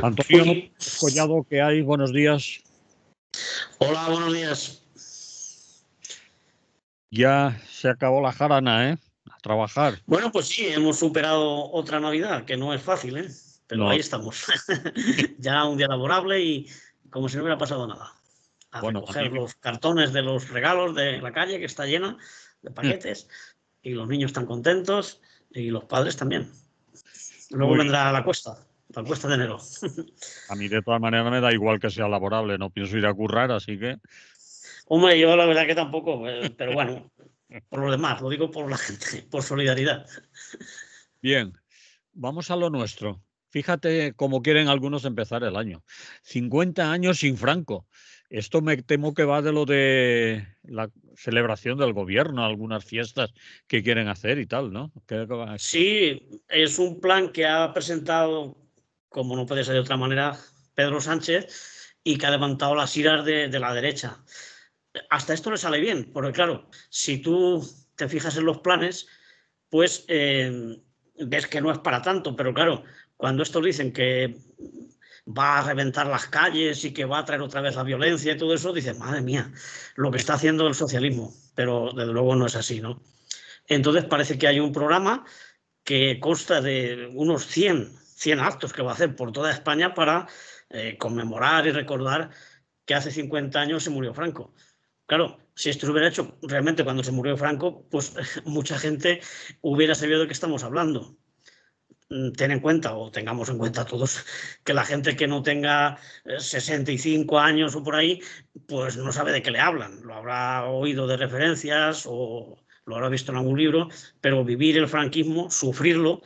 Antonio Collado, ¿qué hay? Buenos días. Hola, buenos días. Ya se acabó la jarana, ¿eh? A trabajar. Bueno, pues sí, hemos superado otra Navidad, que no es fácil, ¿eh? Pero No, ahí estamos. Ya un día laborable y como si no hubiera pasado nada. A bueno, a mí, recoger los cartones de los regalos de la calle, que está llena de paquetes, y los niños están contentos y los padres también. Luego muy bien. vendrá la cuesta de enero. A mí de todas maneras me da igual que sea laborable, no pienso ir a currar, así que Hombre, yo la verdad que tampoco, pero bueno, por los demás, lo digo por la gente, por solidaridad. bien. Vamos a lo nuestro. Fíjate cómo quieren algunos empezar el año. 50 años sin Franco. Esto me temo que va de lo de la celebración del gobierno, algunas fiestas que quieren hacer y tal, ¿no? ¿Qué va esto? Sí, es un plan que ha presentado, como no puede ser de otra manera, Pedro Sánchez, y que ha levantado las iras de la derecha. Hasta esto le sale bien, porque claro, si tú te fijas en los planes, pues ves que no es para tanto, pero claro, cuando estos dicen que va a reventar las calles y que va a traer otra vez la violencia y todo eso, dices, madre mía, lo que está haciendo el socialismo, pero desde luego no es así, ¿no? Entonces parece que hay un programa que consta de unos 100 actos que va a hacer por toda España para conmemorar y recordar que hace 50 años se murió Franco. Claro, si esto se hubiera hecho realmente cuando se murió Franco, pues mucha gente hubiera sabido de qué estamos hablando. Ten en cuenta, o tengamos en cuenta todos, que la gente que no tenga 65 años o por ahí, pues no sabe de qué le hablan. Lo habrá oído de referencias o lo habrá visto en algún libro, pero vivir el franquismo, sufrirlo,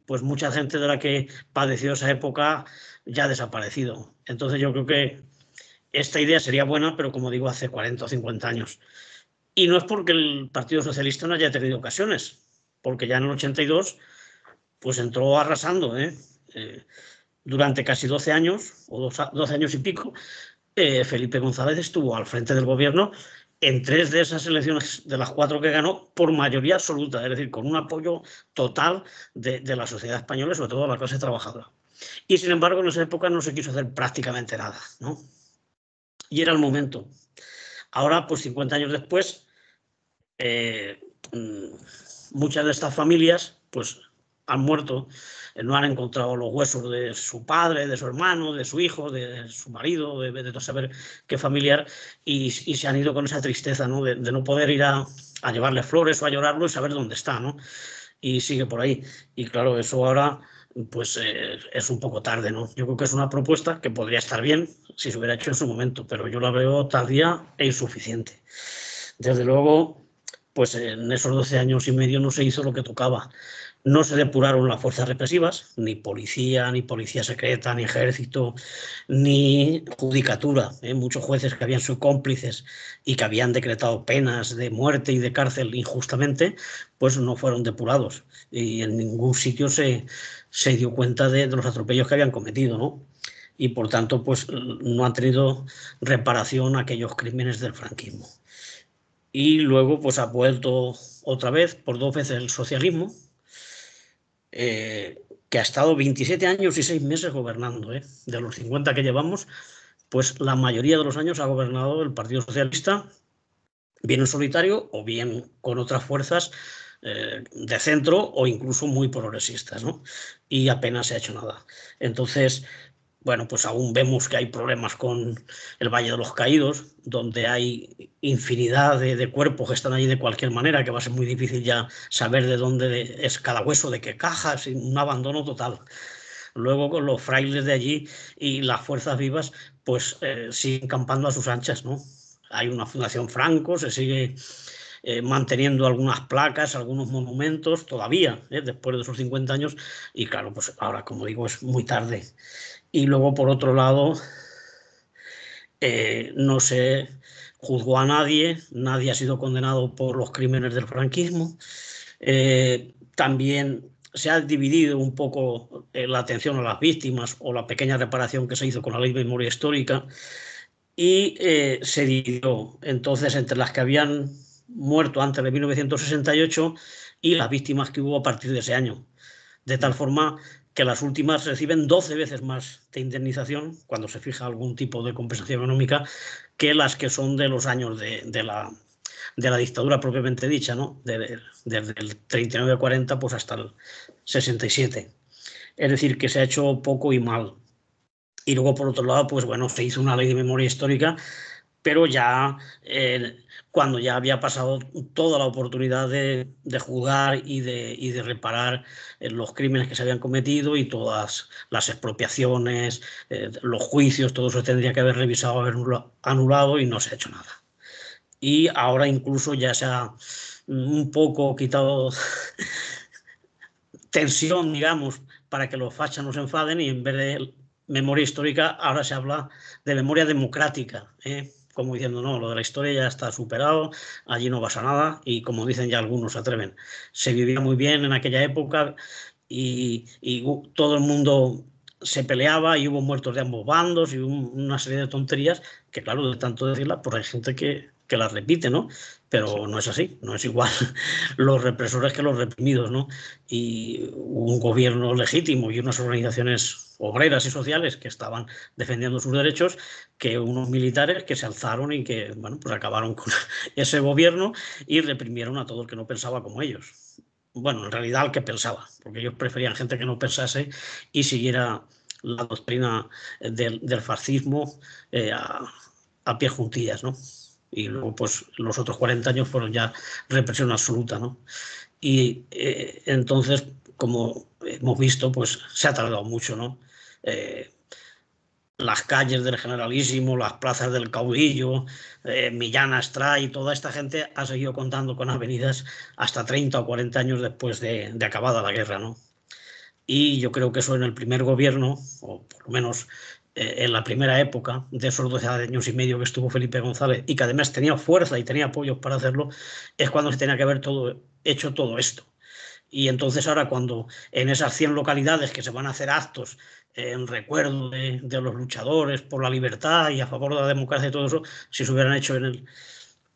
pues mucha gente de la que padeció esa época ya ha desaparecido. Entonces yo creo que esta idea sería buena, pero como digo, hace 40 o 50 años. Y no es porque el Partido Socialista no haya tenido ocasiones, porque ya en el 82 pues entró arrasando, durante casi 12 años, o 12 años y pico, Felipe González estuvo al frente del gobierno en 3 de esas elecciones, de las 4 que ganó, por mayoría absoluta, es decir, con un apoyo total de la sociedad española, sobre todo de la clase trabajadora. Y sin embargo, en esa época no se quiso hacer prácticamente nada, ¿no? Y era el momento. Ahora, pues 50 años después, eh, muchas de estas familias pues han muerto, no han encontrado los huesos de su padre, de su hermano, de su hijo, de su marido, de no saber qué familiar, y se han ido con esa tristeza, ¿no? De no poder ir a llevarle flores o a llorarlo y saber dónde está, ¿no? Y sigue por ahí. Y claro, eso ahora pues es un poco tarde, ¿no? Yo creo que es una propuesta que podría estar bien si se hubiera hecho en su momento, pero yo la veo tardía e insuficiente. Desde luego, pues en esos 12 años y medio no se hizo lo que tocaba. No se depuraron las fuerzas represivas, ni policía secreta, ni ejército, ni judicatura. Muchos jueces que habían sido cómplices y que habían decretado penas de muerte y de cárcel injustamente, pues no fueron depurados. Y en ningún sitio se dio cuenta de los atropellos que habían cometido, ¿no? Y por tanto, pues no han tenido reparación a aquellos crímenes del franquismo. Y luego pues ha vuelto otra vez, por 2 veces, el socialismo, que ha estado 27 años y 6 meses gobernando. De los 50 que llevamos, pues la mayoría de los años ha gobernado el Partido Socialista, bien en solitario o bien con otras fuerzas de centro o incluso muy progresistas, ¿no? Y apenas se ha hecho nada. Entonces, bueno, pues aún vemos que hay problemas con el Valle de los Caídos, donde hay infinidad de cuerpos que están allí de cualquier manera, que va a ser muy difícil ya saber de dónde es cada hueso, de qué caja, sin un abandono total. Luego con los frailes de allí y las fuerzas vivas, pues siguen campando a sus anchas, ¿no? Hay una Fundación Franco, se sigue manteniendo algunas placas, algunos monumentos todavía, después de esos 50 años, y claro, pues ahora, como digo, es muy tarde. Y luego, por otro lado, no se juzgó a nadie, nadie ha sido condenado por los crímenes del franquismo. También se ha dividido un poco la atención a las víctimas o la pequeña reparación que se hizo con la Ley de Memoria Histórica, y se dividió entonces entre las que habían muerto antes de 1968 y las víctimas que hubo a partir de ese año. De tal forma que las últimas reciben 12 veces más de indemnización, cuando se fija algún tipo de compensación económica, que las que son de los años de la dictadura propiamente dicha, ¿no? Desde el 39-40 pues hasta el 67. Es decir, que se ha hecho poco y mal. Y luego, por otro lado, pues bueno, se hizo una ley de memoria histórica, pero ya cuando ya había pasado toda la oportunidad de juzgar y de reparar los crímenes que se habían cometido y todas las expropiaciones, los juicios, todo eso tendría que haber revisado, haber anulado, y no se ha hecho nada. Y ahora incluso ya se ha un poco quitado tensión, digamos, para que los fachas no se enfaden, y en vez de memoria histórica ahora se habla de memoria democrática, como diciendo, no, lo de la historia ya está superado, allí no pasa nada, y como dicen ya algunos, se atreven, se vivía muy bien en aquella época y todo el mundo se peleaba y hubo muertos de ambos bandos y una serie de tonterías que, claro, de tanto decirlas, pues hay gente que las repite, ¿no? Pero no es así, no es igual los represores que los reprimidos, ¿no? Y un gobierno legítimo y unas organizaciones obreras y sociales que estaban defendiendo sus derechos, que unos militares que se alzaron y que, bueno, pues acabaron con ese gobierno y reprimieron a todo el que no pensaba como ellos. Bueno, en realidad al que pensaba, porque ellos preferían gente que no pensase y siguiera la doctrina del fascismo a pie juntillas, ¿no? Y luego, pues, los otros 40 años fueron ya represión absoluta, ¿no? Y entonces, como hemos visto, pues se ha tardado mucho, ¿no? Las calles del Generalísimo, las plazas del Caudillo, Millán Astray, toda esta gente ha seguido contando con avenidas hasta 30 o 40 años después de acabada la guerra, ¿no? Y yo creo que eso en el primer gobierno, o por lo menos en la primera época de esos 12 años y medio que estuvo Felipe González, y que además tenía fuerza y tenía apoyos para hacerlo, es cuando se tenía que haber hecho todo esto. Y entonces ahora, cuando en esas 100 localidades que se van a hacer actos en recuerdo de los luchadores por la libertad y a favor de la democracia y todo eso, si se hubieran hecho en el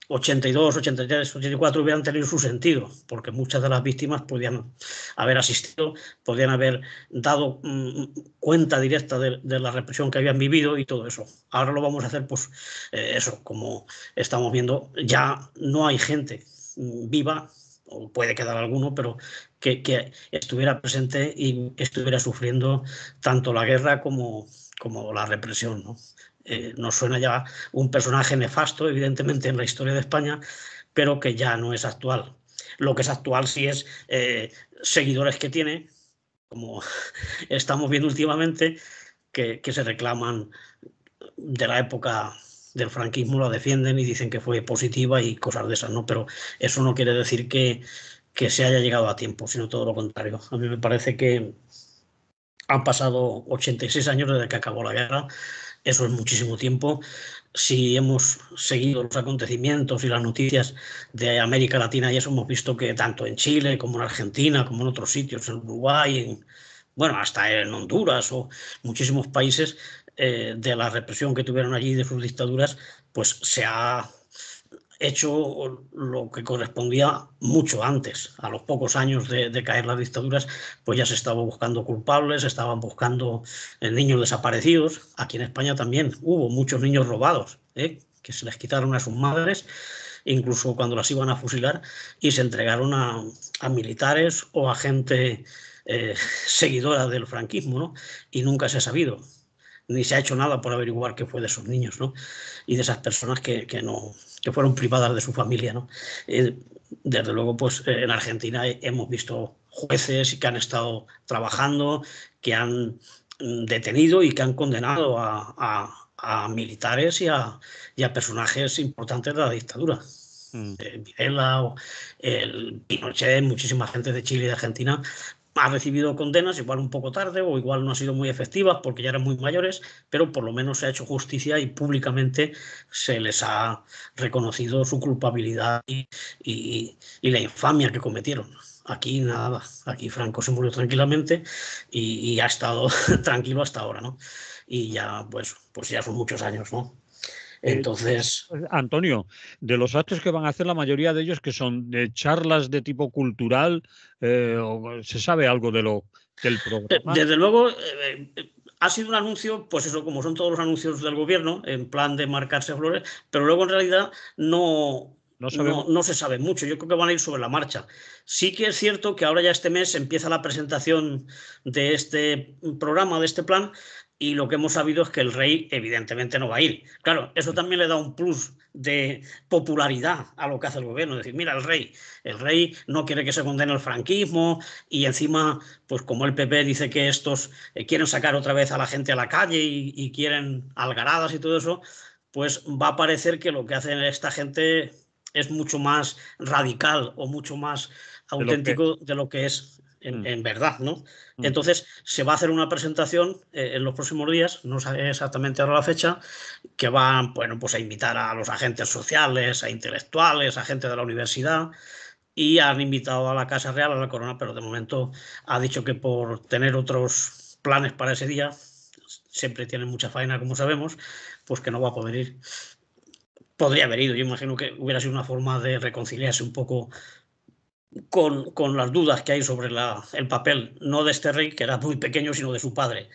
82, 83, 84, hubieran tenido su sentido, porque muchas de las víctimas podían haber asistido, podían haber dado cuenta directa de la represión que habían vivido y todo eso. Ahora lo vamos a hacer, pues eso, como estamos viendo, ya no hay gente viva, o puede quedar alguno, pero que estuviera presente y estuviera sufriendo tanto la guerra como la represión, ¿no? Nos suena ya un personaje nefasto, evidentemente, en la historia de España, pero que ya no es actual. Lo que es actual sí es seguidores que tiene, como estamos viendo últimamente, que se reclaman de la época del franquismo, la defienden y dicen que fue positiva y cosas de esas, ¿no? Pero eso no quiere decir que se haya llegado a tiempo, sino todo lo contrario. A mí me parece que han pasado 86 años desde que acabó la guerra. Eso es muchísimo tiempo. Si hemos seguido los acontecimientos y las noticias de América Latina, y eso, hemos visto que tanto en Chile como en Argentina, como en otros sitios, en Uruguay, bueno, hasta en Honduras o muchísimos países, de la represión que tuvieron allí de sus dictaduras, pues se ha hecho lo que correspondía mucho antes. A los pocos años de caer las dictaduras, pues ya se estaba buscando culpables, se estaban buscando niños desaparecidos. Aquí en España también hubo muchos niños robados, que se les quitaron a sus madres, incluso cuando las iban a fusilar, y se entregaron a militares o a gente seguidora del franquismo, ¿no? Y nunca se ha sabido, ni se ha hecho nada por averiguar qué fue de esos niños, ¿no? Y de esas personas que fueron privadas de su familia, ¿no? Desde luego, pues en Argentina hemos visto jueces que han estado trabajando, que han detenido y que han condenado a militares y a personajes importantes de la dictadura. Videla, o el Pinochet, muchísima gente de Chile y de Argentina ha recibido condenas, igual un poco tarde o igual no han sido muy efectivas porque ya eran muy mayores, pero por lo menos se ha hecho justicia y públicamente se les ha reconocido su culpabilidad y la infamia que cometieron. Aquí nada, aquí Franco se murió tranquilamente y ha estado tranquilo hasta ahora, ¿no? Y ya, pues ya son muchos años, ¿no? Entonces, Antonio, de los actos que van a hacer, la mayoría de ellos que son de charlas de tipo cultural, ¿se sabe algo de lo Que el programa... Desde luego, ha sido un anuncio, pues eso, como son todos los anuncios del gobierno, en plan de marcarse flores, pero luego en realidad No sabemos... no se sabe mucho. Yo creo que van a ir sobre la marcha. Sí que es cierto que ahora ya este mes empieza la presentación de este programa, de este plan, y lo que hemos sabido es que el rey evidentemente no va a ir. Claro, eso también le da un plus de popularidad a lo que hace el gobierno. Es decir, mira, el rey no quiere que se condene el franquismo y encima, pues como el PP dice que estos quieren sacar otra vez a la gente a la calle y quieren algaradas y todo eso, pues va a parecer que lo que hace esta gente es mucho más radical o mucho más de lo que auténtico es. de lo que es Mm, en verdad, ¿no? mm. Entonces se va a hacer una presentación en los próximos días, no sé exactamente ahora la fecha, que va, bueno, pues a invitar a los agentes sociales, a intelectuales, a gente de la universidad, y han invitado a la Casa Real, a la Corona, pero de momento ha dicho que por tener otros planes para ese día, siempre tienen mucha faena, como sabemos, pues que no va a poder ir. Podría haber ido, yo imagino que hubiera sido una forma de reconciliarse un poco con las dudas que hay sobre el papel, no de este rey, que era muy pequeño, sino de su padre,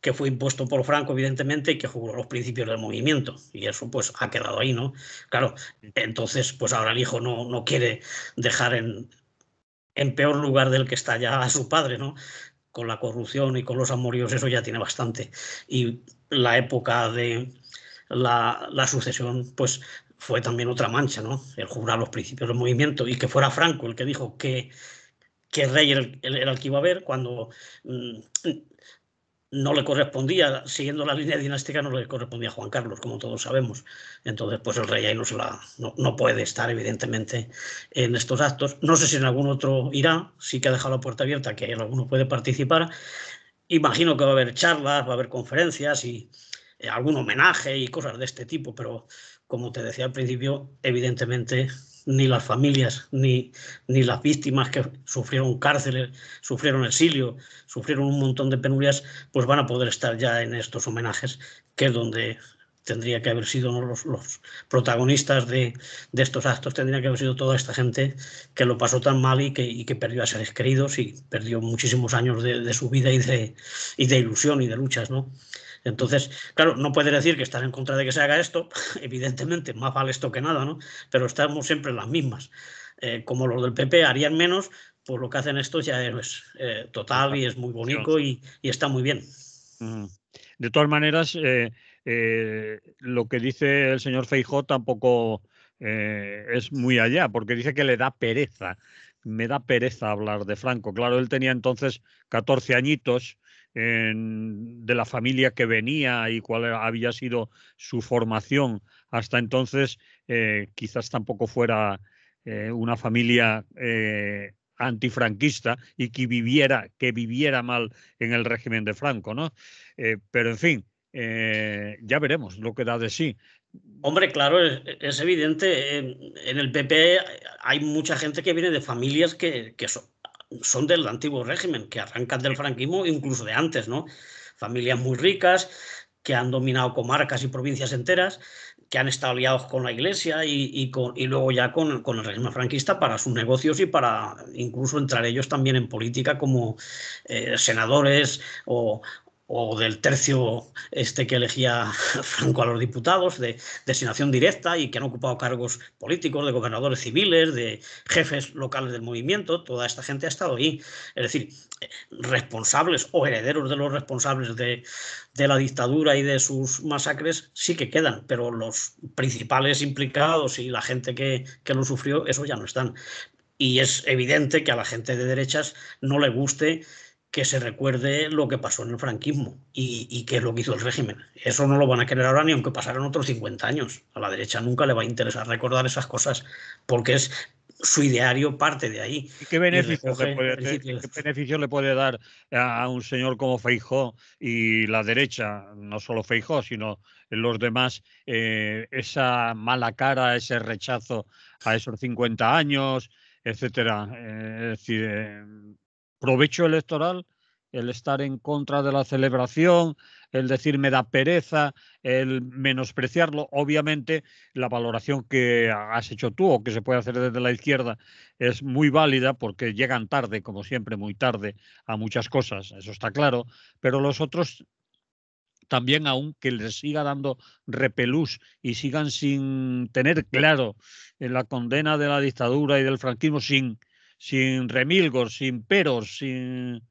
que fue impuesto por Franco, evidentemente, y que juró los principios del movimiento. Y eso pues ha quedado ahí, ¿no? Claro, entonces pues ahora el hijo no quiere dejar en peor lugar del que está ya a su padre, ¿no? Con la corrupción y con los amoríos, eso ya tiene bastante. Y la época de la sucesión, pues fue también otra mancha, ¿no? El jurar los principios del movimiento y que fuera Franco el que dijo que el rey era el que iba a haber cuando no le correspondía, siguiendo la línea dinástica, no le correspondía a Juan Carlos, como todos sabemos. Entonces, pues el rey ahí no puede estar, evidentemente, en estos actos. No sé si en algún otro irá, sí que ha dejado la puerta abierta, que en alguno puede participar. Imagino que va a haber charlas, va a haber conferencias y algún homenaje y cosas de este tipo, pero como te decía al principio, evidentemente ni las familias ni las víctimas que sufrieron cárceles, sufrieron exilio, sufrieron un montón de penurias, pues van a poder estar ya en estos homenajes, que es donde tendría que haber sido, ¿no? Los protagonistas de estos actos, tendría que haber sido toda esta gente que lo pasó tan mal y que perdió a seres queridos y perdió muchísimos años de su vida y de ilusión y de luchas, ¿no? Entonces, claro, no puedes decir que estás en contra de que se haga esto, evidentemente, más vale esto que nada, ¿no? Pero estamos siempre en las mismas. Como los del PP harían menos, pues lo que hacen estos ya es total y es muy bonito y está muy bien. De todas maneras, lo que dice el señor Feijóo tampoco es muy allá, porque dice que le da pereza. Me da pereza hablar de Franco. Claro, él tenía entonces 14 añitos de la familia que venía y cuál había sido su formación hasta entonces. Quizás tampoco fuera una familia antifranquista y que viviera mal en el régimen de Franco, ¿no? Pero en fin, ya veremos lo que da de sí. Hombre, claro, es evidente. En el PP hay mucha gente que viene de familias que son del antiguo régimen, que arrancan del franquismo, incluso de antes, ¿no? Familias muy ricas, que han dominado comarcas y provincias enteras, que han estado aliados con la iglesia y luego ya con el régimen franquista para sus negocios y para incluso entrar ellos también en política como senadores o del tercio este que elegía Franco a los diputados, de designación directa y que han ocupado cargos políticos, de gobernadores civiles, de jefes locales del movimiento. Toda esta gente ha estado ahí. Es decir, responsables o herederos de los responsables de la dictadura y de sus masacres sí que quedan, pero los principales implicados y la gente que lo sufrió, esos ya no están. Y es evidente que a la gente de derechas no le guste que se recuerde lo que pasó en el franquismo y qué es lo que hizo el régimen. Eso no lo van a querer ahora ni aunque pasaran otros 50 años. A la derecha nunca le va a interesar recordar esas cosas porque es su ideario parte de ahí ¿Y qué y beneficios recoge principios. qué beneficios le puede dar a un señor como Feijóo y la derecha, no solo Feijóo, sino los demás, esa mala cara, ese rechazo a esos 50 años, etcétera? Es decir, provecho electoral, el estar en contra de la celebración, el decir me da pereza, el menospreciarlo. Obviamente, la valoración que has hecho tú o que se puede hacer desde la izquierda es muy válida porque llegan tarde, como siempre, muy tarde a muchas cosas, eso está claro, pero los otros también, aunque les siga dando repelús y sigan sin tener claro en la condena de la dictadura y del franquismo, sin remilgos, sin peros, sin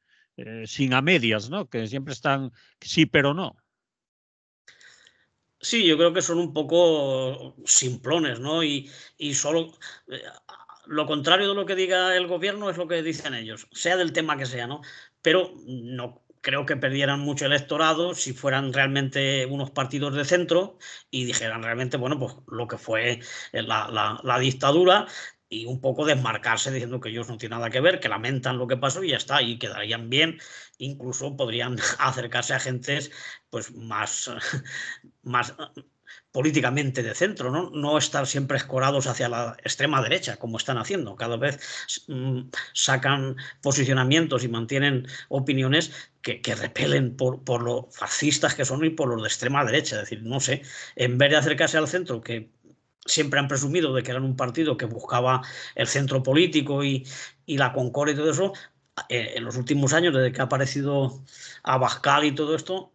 a medias, ¿no? Que siempre están sí, pero no. Sí, yo creo que son un poco simplones, ¿no? Y solo lo contrario de lo que diga el gobierno es lo que dicen ellos, sea del tema que sea, ¿no? Pero no creo que perdieran mucho electorado si fueran realmente unos partidos de centro y dijeran realmente, bueno, pues lo que fue la dictadura y un poco desmarcarse diciendo que ellos no tienen nada que ver, que lamentan lo que pasó y ya está, y quedarían bien, incluso podrían acercarse a gentes pues más políticamente de centro, ¿no? No estar siempre escorados hacia la extrema derecha, como están haciendo. Cada vez sacan posicionamientos y mantienen opiniones que repelen por lo fascistas que son y por los de extrema derecha. Es decir, no sé, en vez de acercarse al centro, que siempre han presumido de que eran un partido que buscaba el centro político y la concordia y todo eso, en los últimos años, desde que ha aparecido Abascal y todo esto,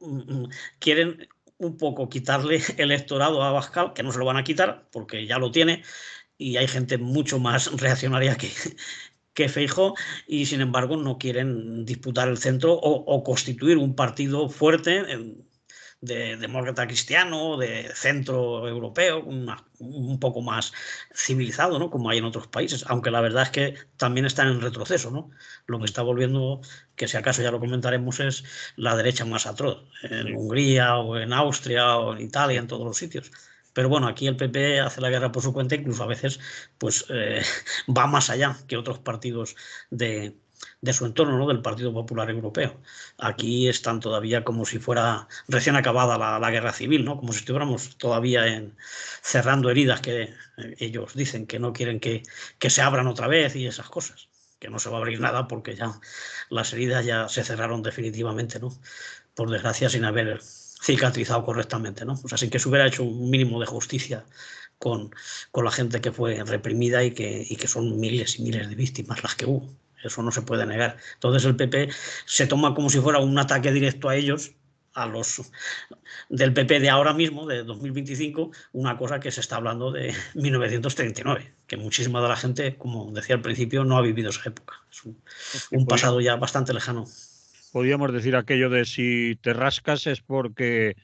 quieren un poco quitarle electorado a Abascal, que no se lo van a quitar porque ya lo tiene, y hay gente mucho más reaccionaria que Feijóo, y sin embargo no quieren disputar el centro o constituir un partido fuerte de demócrata cristiano, de centro europeo, un poco más civilizado, ¿no? Como hay en otros países, aunque la verdad es que también están en retroceso, ¿no? Lo que está volviendo, que si acaso ya lo comentaremos, es la derecha más atroz, en Sí, Hungría o en Austria o en Italia, sí. en todos los sitios. Pero bueno, aquí el PP hace la guerra por su cuenta, incluso a veces pues va más allá que otros partidos de su entorno, ¿no? Del Partido Popular Europeo. Aquí están todavía como si fuera recién acabada la guerra civil, ¿no? Como si estuviéramos todavía cerrando heridas que ellos dicen que no quieren que se abran otra vez y esas cosas. Que no se va a abrir nada porque ya las heridas ya se cerraron definitivamente, ¿no? Por desgracia, sin haber cicatrizado correctamente, ¿no? O sea, sin que se hubiera hecho un mínimo de justicia con, con la gente que fue reprimida y que son miles y miles de víctimas las que hubo. Eso no se puede negar. Entonces el PP se toma como si fuera un ataque directo a ellos, a los del PP de ahora mismo, de 2025, una cosa que se está hablando de 1939, que muchísima de la gente, como decía al principio, no ha vivido esa época. Es Sí, un pasado ya bastante lejano. podríamos decir aquello de si te rascas es porque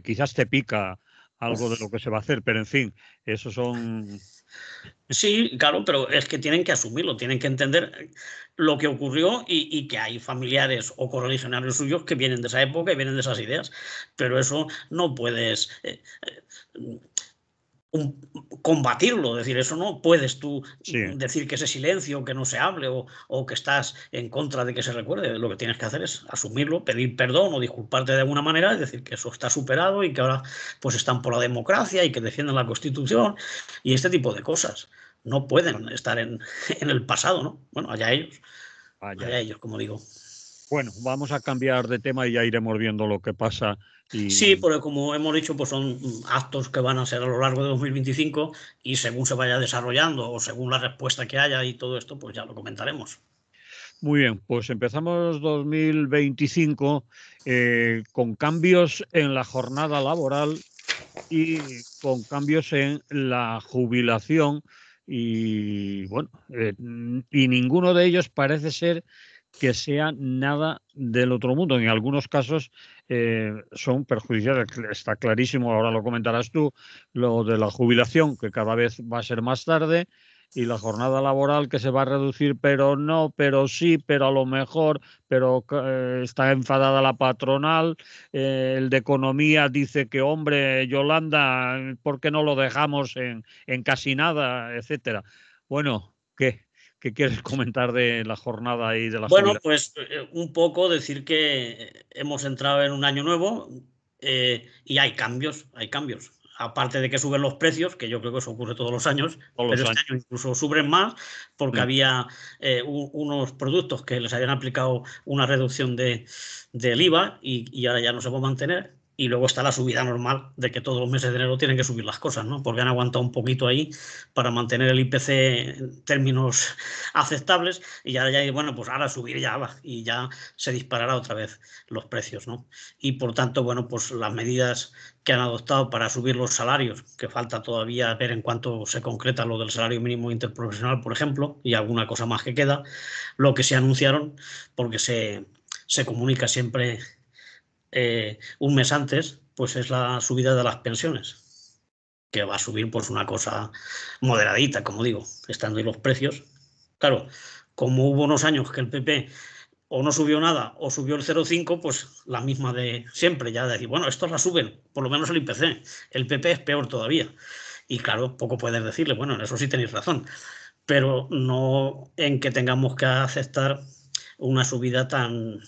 quizás te pica algo de lo que se va a hacer, pero en fin, esos son... Sí, claro, pero es que tienen que asumirlo, tienen que entender lo que ocurrió y que hay familiares o correligionarios suyos que vienen de esa época y vienen de esas ideas. Pero eso no puedes combatirlo, es decir, eso no puedes tú Sí, decir que ese silencio, que no se hable o que estás en contra de que se recuerde. Lo que tienes que hacer es asumirlo, pedir perdón o disculparte de alguna manera, es decir, que eso está superado y que ahora pues están por la democracia y que defienden la Constitución y este tipo de cosas. No pueden estar en el pasado, ¿no? Bueno, vaya. allá ellos, como digo. Bueno, vamos a cambiar de tema y ya iremos viendo lo que pasa. Sí, Y porque como hemos dicho, pues son actos que van a ser a lo largo de 2025 y según se vaya desarrollando o según la respuesta que haya y todo esto, pues ya lo comentaremos. muy bien, pues empezamos 2025 con cambios en la jornada laboral y con cambios en la jubilación y bueno, y ninguno de ellos parece ser que sea nada del otro mundo. En algunos casos son perjudiciales. Está clarísimo, ahora lo comentarás tú, lo de la jubilación, que cada vez va a ser más tarde, y la jornada laboral que se va a reducir, pero no, pero sí, pero a lo mejor, pero está enfadada la patronal, el de economía dice que, hombre, Yolanda, ¿por qué no lo dejamos en casi nada, etcétera? Bueno, ¿qué quieres comentar de la jornada y de la Bueno, jubilación? pues un poco decir que hemos entrado en un año nuevo y hay cambios, hay cambios. aparte de que suben los precios, que yo creo que eso ocurre todos los años, pero este año incluso suben más porque había unos productos que les habían aplicado una reducción del IVA y ahora ya no se puede mantener. Y luego está la subida normal de que todos los meses de enero tienen que subir las cosas, ¿no? Porque han aguantado un poquito ahí para mantener el IPC en términos aceptables y ahora ya, bueno, pues ahora subir ya va y ya se disparará otra vez los precios, ¿no? Y por tanto, bueno, pues las medidas que han adoptado para subir los salarios, que falta todavía ver en cuánto se concreta lo del salario mínimo interprofesional, por ejemplo, y alguna cosa más que queda, lo que se anunciaron, porque se comunica siempre un mes antes, pues es la subida de las pensiones, que va a subir pues una cosa moderadita, como digo, estando ahí los precios. Claro, como hubo unos años que el PP o no subió nada o subió el 0,5, pues la misma de siempre, ya de decir, bueno, estos la suben, por lo menos el IPC, el PP es peor todavía. Y claro, poco puedes decirle, bueno, en eso sí tenéis razón, pero no en que tengamos que aceptar una subida tan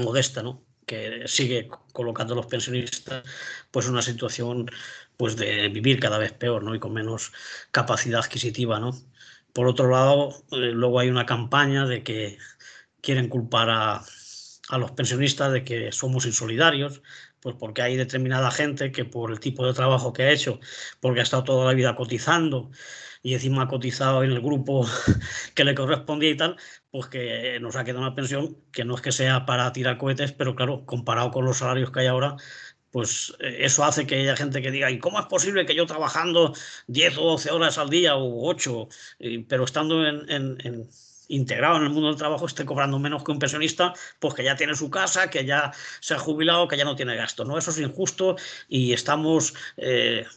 modesta, ¿no? Que sigue colocando a los pensionistas pues en una situación pues de vivir cada vez peor, ¿no? Y con menos capacidad adquisitiva, ¿no? Por otro lado, luego hay una campaña de que quieren culpar a los pensionistas de que somos insolidarios, pues porque hay determinada gente que por el tipo de trabajo que ha hecho, porque ha estado toda la vida cotizando y encima ha cotizado en el grupo que le correspondía y tal, pues que nos ha quedado una pensión que no es que sea para tirar cohetes, pero claro, comparado con los salarios que hay ahora, pues eso hace que haya gente que diga, ¿y cómo es posible que yo trabajando 10 o 12 horas al día o 8, pero estando integrado en el mundo del trabajo esté cobrando menos que un pensionista, pues que ya tiene su casa, que ya se ha jubilado, que ya no tiene gasto, ¿no? Eso es injusto y estamos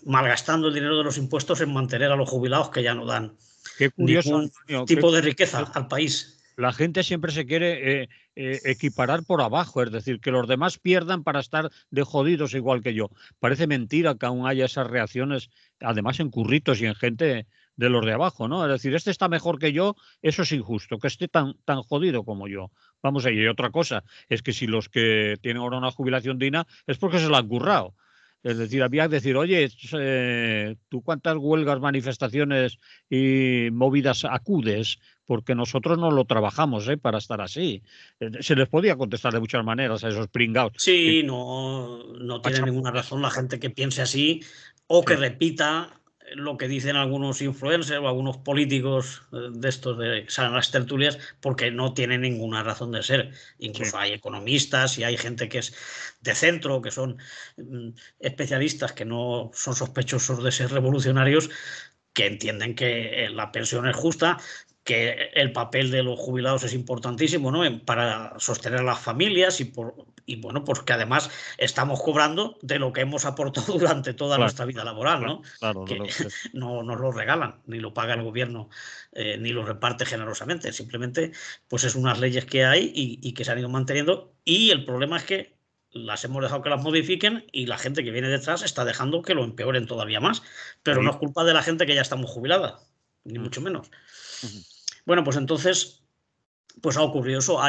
malgastando el dinero de los impuestos en mantener a los jubilados que ya no dan Qué curioso, ningún Antonio, tipo de riqueza al país. La gente siempre se quiere equiparar por abajo, es decir, que los demás pierdan para estar de jodidos igual que yo. Parece mentira que aún haya esas reacciones, además en curritos y en gente de los de abajo, ¿no? Es decir, este está mejor que yo, eso es injusto, que esté tan jodido como yo. Vamos a ir. Y otra cosa es que si los que tienen ahora una jubilación digna es porque se la han currado. Es decir, había que decir, oye, ¿tú cuántas huelgas, manifestaciones y movidas acudes? Porque nosotros no lo trabajamos para estar así. Se les podía contestar de muchas maneras a esos pringados. Sí, no tiene ninguna razón la gente que piense así o que Sí, repita lo que dicen algunos influencers o algunos políticos de estos de las tertulias, porque no tiene ninguna razón de ser. Incluso sí. hay economistas y hay gente que es de centro, que son especialistas que no son sospechosos de ser revolucionarios, que entienden que la pensión es justa, que el papel de los jubilados es importantísimo, ¿no? Para sostener a las familias y bueno, pues que además estamos cobrando de lo que hemos aportado durante toda Claro, nuestra vida laboral, ¿no? claro, Que no nos lo regalan, ni lo paga el gobierno, ni lo reparte generosamente. Simplemente, pues es unas leyes que hay y que se han ido manteniendo. Y el problema es que las hemos dejado que las modifiquen y la gente que viene detrás está dejando que lo empeoren todavía más. Pero no es culpa de la gente que ya estamos jubilada, ni mucho menos. Bueno, pues entonces, pues ha ocurrido eso.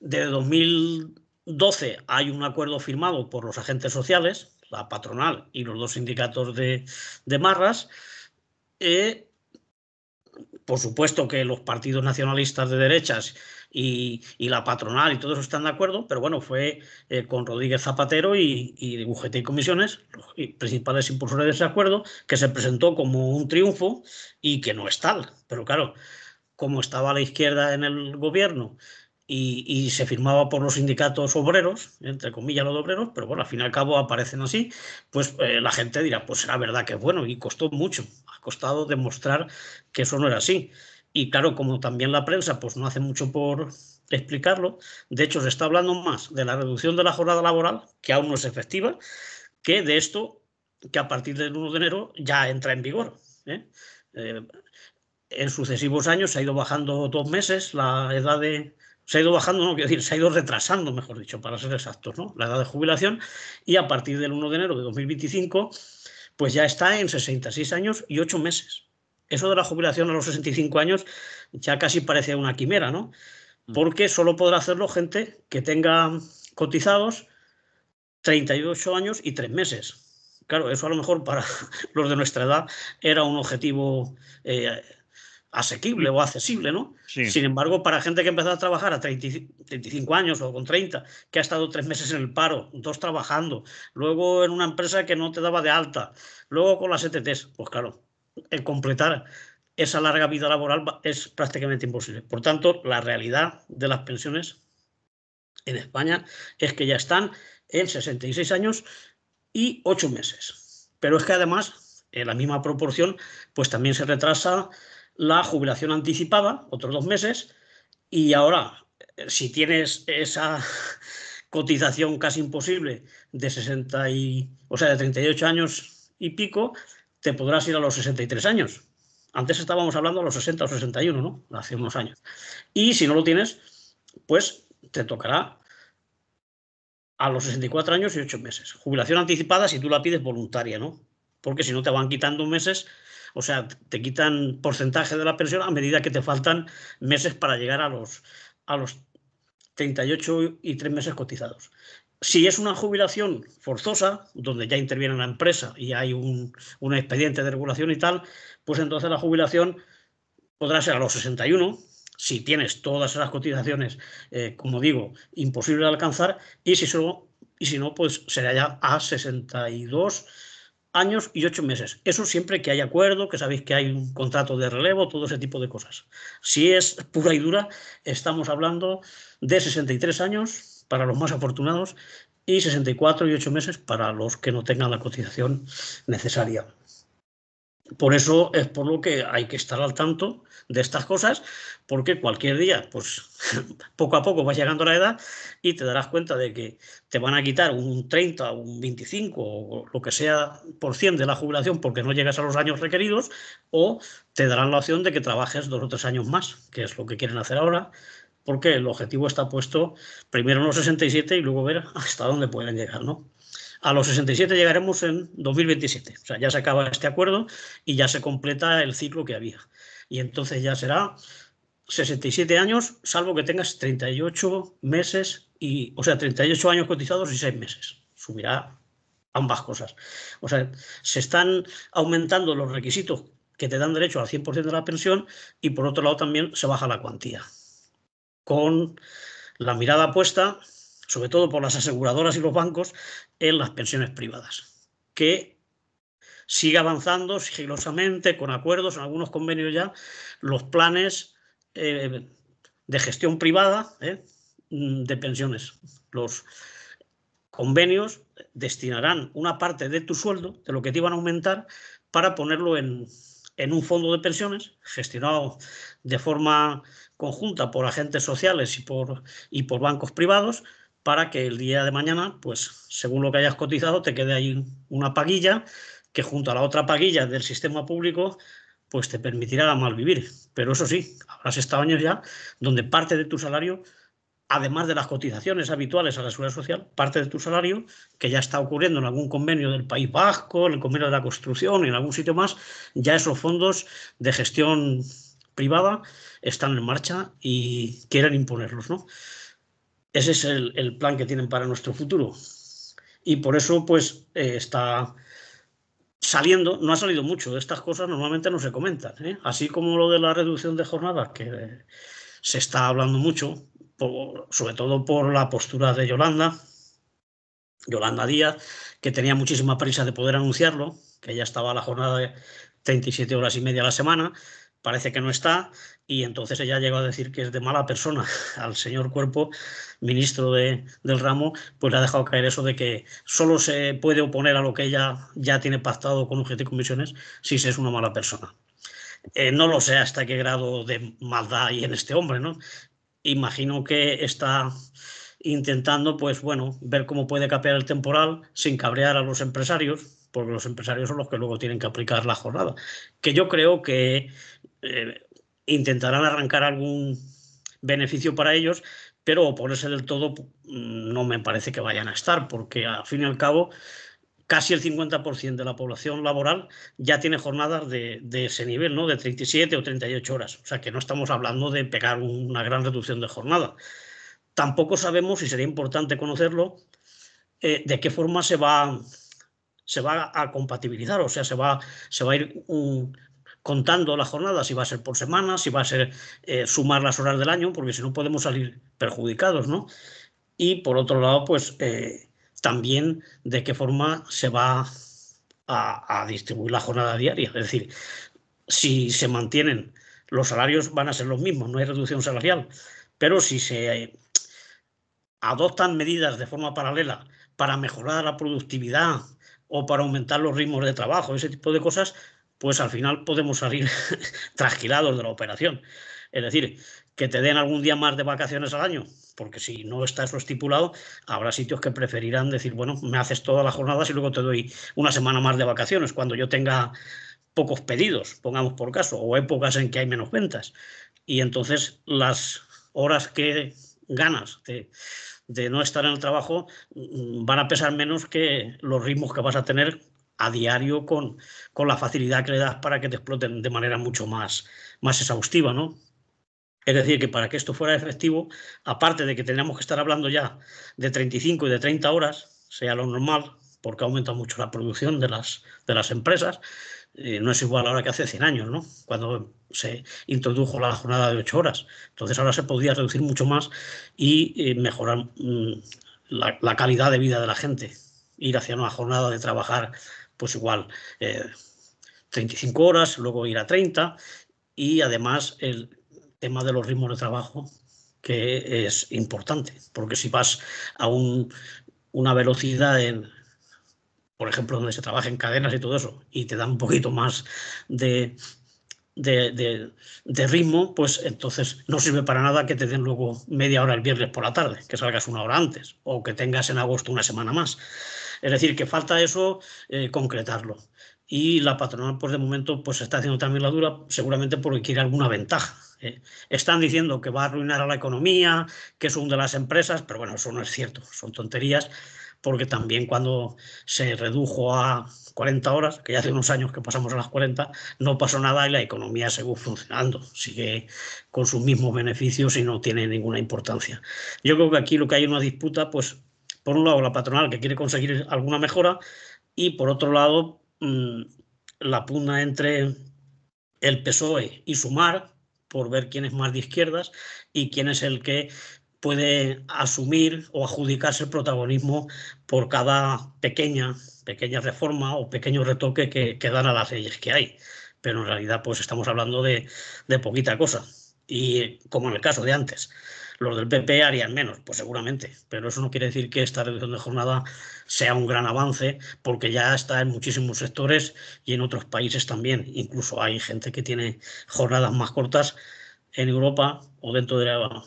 Desde 2012 hay un acuerdo firmado por los agentes sociales, la patronal y los dos sindicatos de marras. Por supuesto que los partidos nacionalistas de derechas y la patronal y todo eso están de acuerdo, pero bueno, fue con Rodríguez Zapatero y UGT y Comisiones, los principales impulsores de ese acuerdo, que se presentó como un triunfo y que no es tal. Pero claro, como estaba la izquierda en el gobierno y se firmaba por los sindicatos obreros, entre comillas los obreros, pero bueno, al fin y al cabo aparecen así, pues la gente dirá, pues será verdad que es bueno, y costó mucho, ha costado demostrar que eso no era así. Y claro, como también la prensa pues no hace mucho por explicarlo, de hecho se está hablando más de la reducción de la jornada laboral, que aún no es efectiva, que de esto que a partir del 1 de enero ya entra en vigor. En sucesivos años se ha ido bajando 2 meses la edad de... Se ha ido bajando, no quiero decir, se ha ido retrasando, mejor dicho, para ser exactos, ¿no? La edad de jubilación, y a partir del 1 de enero de 2025, pues ya está en 66 años y 8 meses. Eso de la jubilación a los 65 años ya casi parece una quimera, ¿no? Porque solo podrá hacerlo gente que tenga cotizados 38 años y 3 meses. Claro, eso a lo mejor para los de nuestra edad era un objetivo asequible o accesible, ¿no? Sí. Sin embargo, para gente que empezó a trabajar a 35 años o con 30, que ha estado 3 meses en el paro, 2 trabajando, luego en una empresa que no te daba de alta, luego con las ETTs, pues claro, completar esa larga vida laboral es prácticamente imposible. Por tanto, la realidad de las pensiones en España es que ya están en 66 años y 8 meses. Pero es que además, en la misma proporción, pues también se retrasa la jubilación anticipada, otros 2 meses, y ahora, si tienes esa cotización casi imposible de 38 años y pico, te podrás ir a los 63 años. Antes estábamos hablando a los 60 o 61, ¿no? Hace unos años. Y si no lo tienes, pues te tocará a los 64 años y 8 meses. Jubilación anticipada si tú la pides voluntaria, ¿no? Porque si no te van quitando meses, o sea, te quitan porcentaje de la pensión a medida que te faltan meses para llegar a los 38 y 3 meses cotizados. Si es una jubilación forzosa, donde ya interviene la empresa y hay un expediente de regulación y tal, pues entonces la jubilación podrá ser a los 61, si tienes todas esas cotizaciones, como digo, imposible de alcanzar, y si no, pues será ya a 62 años y 8 meses. Eso siempre que hay acuerdo, que sabéis que hay un contrato de relevo, todo ese tipo de cosas. Si es pura y dura, estamos hablando de 63 años para los más afortunados y 64 y 8 meses para los que no tengan la cotización necesaria. Por eso es por lo que hay que estar al tanto de estas cosas, porque cualquier día, pues poco a poco vas llegando a la edad y te darás cuenta de que te van a quitar un 30 o un 25 o lo que sea por cien de la jubilación porque no llegas a los años requeridos, o te darán la opción de que trabajes 2 o 3 años más, que es lo que quieren hacer ahora, porque el objetivo está puesto primero en los 67 y luego ver hasta dónde pueden llegar, ¿no? A los 67 llegaremos en 2027. O sea, ya se acaba este acuerdo y ya se completa el ciclo que había. Y entonces ya será 67 años, salvo que tengas 38 meses, o sea, 38 años cotizados y 6 meses. Subirá ambas cosas. O sea, se están aumentando los requisitos que te dan derecho al 100% de la pensión y por otro lado también se baja la cuantía. Con la mirada puesta, sobre todo por las aseguradoras y los bancos, en las pensiones privadas, que sigue avanzando sigilosamente, con acuerdos, en algunos convenios ya, los planes de gestión privada de pensiones. Los convenios destinarán una parte de tu sueldo, de lo que te iban a aumentar, para ponerlo en un fondo de pensiones gestionado de forma conjunta por agentes sociales y por bancos privados, para que el día de mañana, pues según lo que hayas cotizado, te quede ahí una paguilla que junto a la otra paguilla del sistema público, pues te permitirá malvivir. Pero eso sí, habrás estado años ya donde parte de tu salario, además de las cotizaciones habituales a la seguridad social, parte de tu salario, que ya está ocurriendo en algún convenio del País Vasco, en el convenio de la construcción y en algún sitio más, ya esos fondos de gestión privada están en marcha y quieren imponerlos, ¿no? Ese es el plan que tienen para nuestro futuro. Y por eso, pues, está saliendo, no ha salido mucho de estas cosas, normalmente no se comentan, ¿eh? Así como lo de la reducción de jornadas, que se está hablando mucho, sobre todo por la postura de Yolanda Díaz, que tenía muchísima prisa de poder anunciarlo, que ya estaba la jornada de 37 horas y media a la semana, parece que no está, y entonces ella llegó a decir que es de mala persona al señor Cuerpo, ministro del ramo, pues le ha dejado caer eso de que solo se puede oponer a lo que ella ya tiene pactado con UGT y comisiones si se es una mala persona. No lo sé hasta qué grado de maldad hay en este hombre, ¿no? Imagino que está intentando, pues bueno, ver cómo puede capear el temporal sin cabrear a los empresarios, porque los empresarios son los que luego tienen que aplicar la jornada. Que yo creo que intentarán arrancar algún beneficio para ellos, pero oponerse del todo no me parece que vayan a estar, porque al fin y al cabo casi el 50% de la población laboral ya tiene jornadas de ese nivel, ¿no? De 37 o 38 horas. O sea que no estamos hablando de pegar una gran reducción de jornada. Tampoco sabemos, y sería importante conocerlo, de qué forma se va se va a compatibilizar, o sea, se va a ir contando la jornada, si va a ser por semana, si va a ser sumar las horas del año, porque si no podemos salir perjudicados, ¿no? Y por otro lado, pues también de qué forma se va a distribuir la jornada diaria. Es decir, si se mantienen, los salarios van a ser los mismos, no hay reducción salarial, pero si se adoptan medidas de forma paralela para mejorar la productividad o para aumentar los ritmos de trabajo, ese tipo de cosas, pues al final podemos salir trasquilados de la operación. Es decir, que te den algún día más de vacaciones al año, porque si no está eso estipulado, habrá sitios que preferirán decir, bueno, me haces todas las jornadas y luego te doy una semana más de vacaciones cuando yo tenga pocos pedidos, pongamos por caso, o épocas en que hay menos ventas. Y entonces las horas que ganas de no estar en el trabajo van a pesar menos que los ritmos que vas a tener a diario con la facilidad que le das para que te exploten de manera mucho más exhaustiva, ¿no? Es decir, que para que esto fuera efectivo, aparte de que tendríamos que estar hablando ya de 35 y de 30 horas, sea lo normal, porque aumenta mucho la producción de las empresas, no es igual ahora que hace 100 años, ¿no? Cuando se introdujo la jornada de 8 horas. Entonces ahora se podría reducir mucho más y mejorar la calidad de vida de la gente. Ir hacia una jornada de trabajar, pues igual, 35 horas, luego ir a 30 y además el tema de los ritmos de trabajo, que es importante, porque si vas a una velocidad por ejemplo, donde se trabaja en cadenas y todo eso, y te dan un poquito más de ritmo, pues entonces no sirve para nada que te den luego media hora el viernes por la tarde, que salgas una hora antes, o que tengas en agosto una semana más. Es decir, que falta eso, concretarlo. Y la patronal, pues de momento, pues está haciendo también la dura, seguramente porque quiere alguna ventaja. Están diciendo que va a arruinar a la economía, que es hunde a las empresas, pero bueno, eso no es cierto, son tonterías, porque también cuando se redujo a 40 horas, que ya hace unos años que pasamos a las 40, no pasó nada y la economía sigue funcionando, sigue con sus mismos beneficios y no tiene ninguna importancia. Yo creo que aquí lo que hay una disputa, pues por un lado la patronal que quiere conseguir alguna mejora y por otro lado la pugna entre el PSOE y Sumar por ver quién es más de izquierdas y quién es el que puede asumir o adjudicarse el protagonismo por cada pequeña reforma o pequeño retoque que dan a las leyes que hay. Pero en realidad pues estamos hablando de poquita cosa. Y como en el caso de antes, los del PP harían menos, pues seguramente, pero eso no quiere decir que esta reducción de jornada sea un gran avance, porque ya está en muchísimos sectores y en otros países también. Incluso hay gente que tiene jornadas más cortas en Europa o dentro de la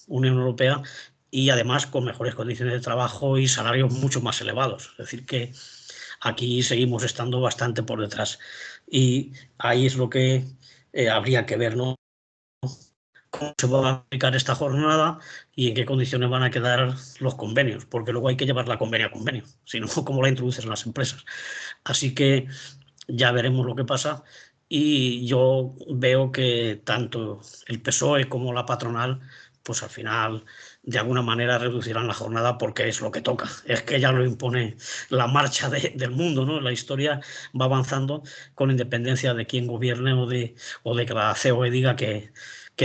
Unión Europea y además con mejores condiciones de trabajo y salarios mucho más elevados. Es decir, que aquí seguimos estando bastante por detrás. Y ahí es lo que habría que ver, ¿no? Cómo se va a aplicar esta jornada y en qué condiciones van a quedar los convenios, porque luego hay que llevar la convenio a convenio, si no, cómo la introduces en las empresas. Así que ya veremos lo que pasa y yo veo que tanto el PSOE como la patronal, pues al final de alguna manera reducirán la jornada porque es lo que toca. Es que ya lo impone la marcha del mundo, ¿no? La historia va avanzando con independencia de quién gobierne o de que la COE diga que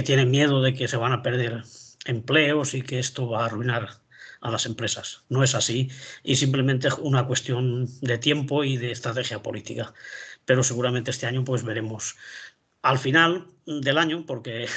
tienen miedo de que se van a perder empleos y que esto va a arruinar a las empresas. No es así y simplemente es una cuestión de tiempo y de estrategia política. Pero seguramente este año pues veremos al final del año, porque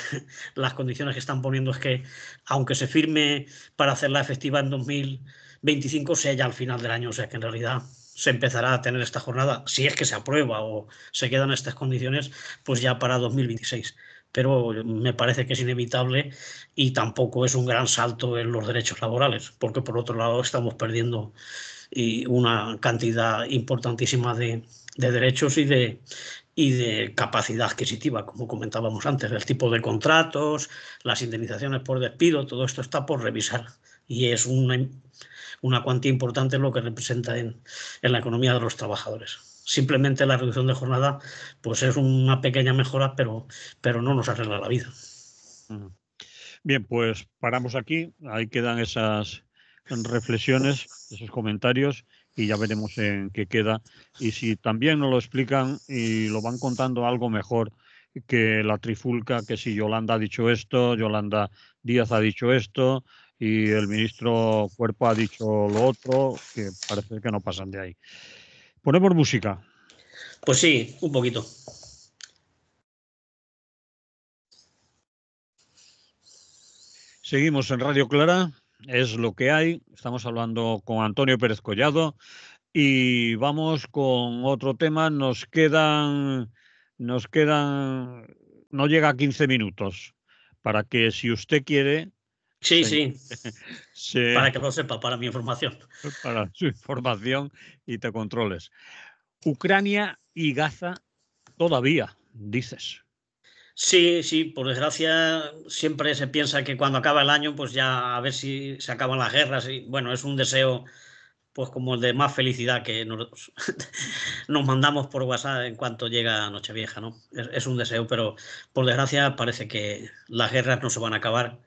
las condiciones que están poniendo es que aunque se firme para hacerla efectiva en 2025, sea ya al final del año, o sea que en realidad se empezará a tener esta jornada, si es que se aprueba o se quedan estas condiciones, pues ya para 2026. Pero me parece que es inevitable y tampoco es un gran salto en los derechos laborales, porque por otro lado estamos perdiendo una cantidad importantísima de derechos y de capacidad adquisitiva, como comentábamos antes, el tipo de contratos, las indemnizaciones por despido, todo esto está por revisar y es una cuantía importante lo que representa en la economía de los trabajadores. Simplemente la reducción de jornada pues es una pequeña mejora, pero no nos arregla la vida. Bien, pues paramos aquí. Ahí quedan esas reflexiones, esos comentarios, y ya veremos en qué queda. Y si también nos lo explican y lo van contando algo mejor que la trifulca, que si Yolanda ha dicho esto, Yolanda Díaz ha dicho esto y el ministro Cuerpo ha dicho lo otro, que parece que no pasan de ahí. Ponemos música. Pues sí, un poquito. Seguimos en Radio Clara, es lo que hay. Estamos hablando con Antonio Pérez Collado y vamos con otro tema. Nos quedan, no llega a 15 minutos para que, si usted quiere, Sí, sí, para se, que lo sepa, para mi información. para su información y te controles. Ucrania y Gaza todavía, dices. Sí, sí, por desgracia siempre se piensa que cuando acaba el año, pues ya a ver si se acaban las guerras. Y bueno, es un deseo, pues como el de más felicidad que nos mandamos por WhatsApp en cuanto llega Nochevieja, ¿no? Es un deseo, pero por desgracia parece que las guerras no se van a acabar.